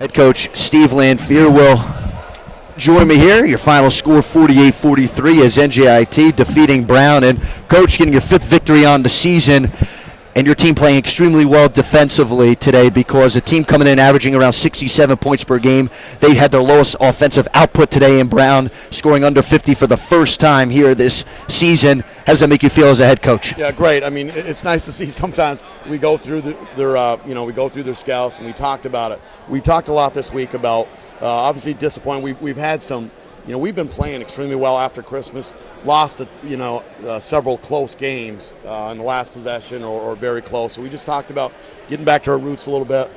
Head coach Steve Lanfear will join me here. Your final score 48-43 as NJIT defeating Brown. And coach, getting your fifth victory on the season, and your team playing extremely well defensively today, because a team coming in averaging around 67 points per game. They had their lowest offensive output today, in Brown scoring under 50 for the first time here this season. How does that make you feel as a head coach? Yeah, great. I mean, it's nice to see. Sometimes we go through their scouts, and we talked about it. We talked a lot this week about obviously disappointing. We've had some. We've been playing extremely well after Christmas. Lost, several close games in the last possession or very close. So we just talked about getting back to our roots a little bit,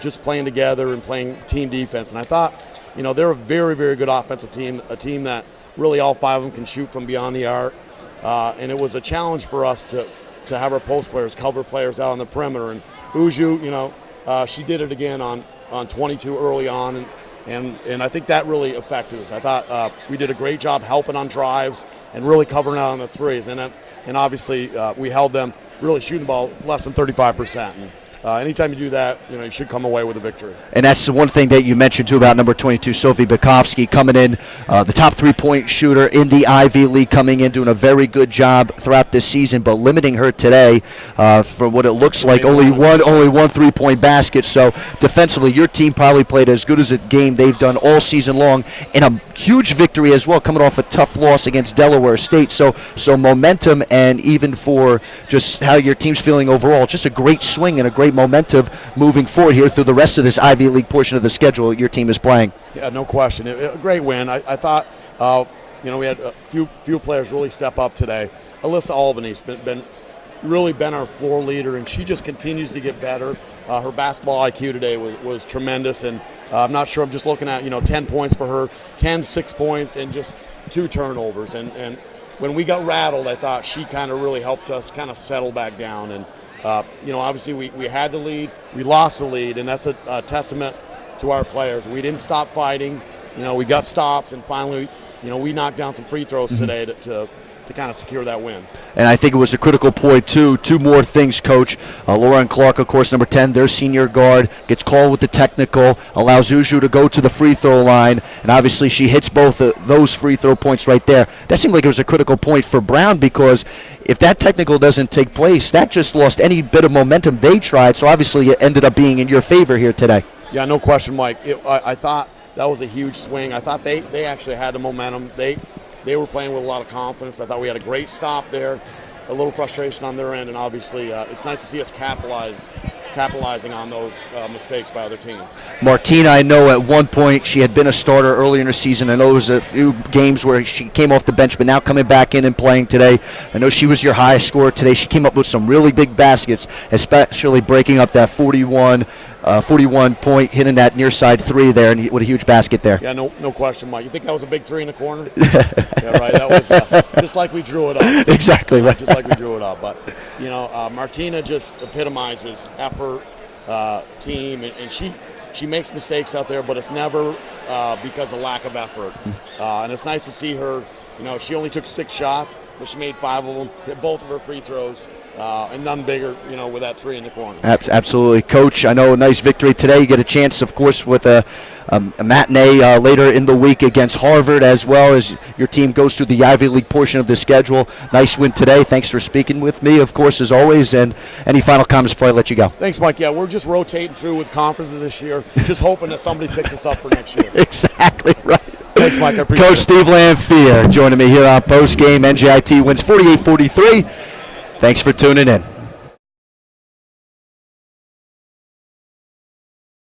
just playing together and playing team defense. And I thought, they're a very, very good offensive team, a team that really all five of them can shoot from beyond the arc. And it was a challenge for us to have our post players cover players out on the perimeter. And Uju, she did it again on 22 early on. And I think that really affected us. I thought we did a great job helping on drives and really covering out on the threes. And obviously we held them really shooting the ball less than 35%. And anytime you do that, you should come away with a victory. And that's the one thing that you mentioned too about number 22, Sophie Bukowski, coming in, the top three-point shooter in the Ivy League, coming in, doing a very good job throughout this season, but limiting her today from what it looks like, only one three-point basket. So defensively, your team probably played as good as a game they've done all season long, and a huge victory as well, coming off a tough loss against Delaware State. So momentum, and even for just how your team's feeling overall, just a great swing and a great momentum moving forward here through the rest of this Ivy League portion of the schedule your team is playing. Yeah, no question. A great win. I thought, we had a few players really step up today. Alyssa Albanese been our floor leader, and she just continues to get better. Her basketball IQ today was tremendous, and I'm not sure. I'm just looking at 10 points for her, 6 points, and just 2 turnovers. And when we got rattled, I thought she kind of really helped us kind of settle back down. And obviously we had the lead, we lost the lead, and that's a testament to our players. We didn't stop fighting. We got stops, and finally, we knocked down some free throws today to kind of secure that win. And I think it was a critical point, too. 2 more things, Coach. Lauren Clark, of course, number 10, their senior guard, gets called with the technical, allows Uju to go to the free throw line, and obviously she hits both those free throw points right there. That seemed like it was a critical point for Brown, because if that technical doesn't take place, that just lost any bit of momentum they tried, so obviously it ended up being in your favor here today. Yeah, no question, Mike. I thought that was a huge swing. I thought they actually had the momentum. They were playing with a lot of confidence. I thought we had a great stop there, a little frustration on their end, and obviously it's nice to see us capitalizing on those mistakes by other teams. Martina, I know at one point she had been a starter earlier in the season. I know there was a few games where she came off the bench, but now coming back in and playing today. I know she was your highest scorer today. She came up with some really big baskets, especially breaking up that 41 point, hitting that near side 3 there, and what a huge basket there. Yeah, no question, Mike. You think that was a big 3 in the corner? Yeah, right. That was just like we drew it up. Exactly right. Just like we drew it up. But Martina just epitomizes effort, team, and she makes mistakes out there, but it's never because of lack of effort. And it's nice to see her. She only took 6 shots, but she made 5 of them, hit both of her free throws, and none bigger, with that 3 in the corner. Absolutely. Coach, I know a nice victory today. You get a chance, of course, with a matinee later in the week against Harvard, as well as your team goes through the Ivy League portion of the schedule. Nice win today. Thanks for speaking with me, of course, as always. And any final comments before I let you go? Thanks, Mike. Yeah, we're just rotating through with conferences this year, just hoping that somebody picks us up for next year. Exactly right. Thanks, Mike. I appreciate it. Coach Steve Lanfear joining me here on Post Game. NJIT wins 48-43. Thanks for tuning in.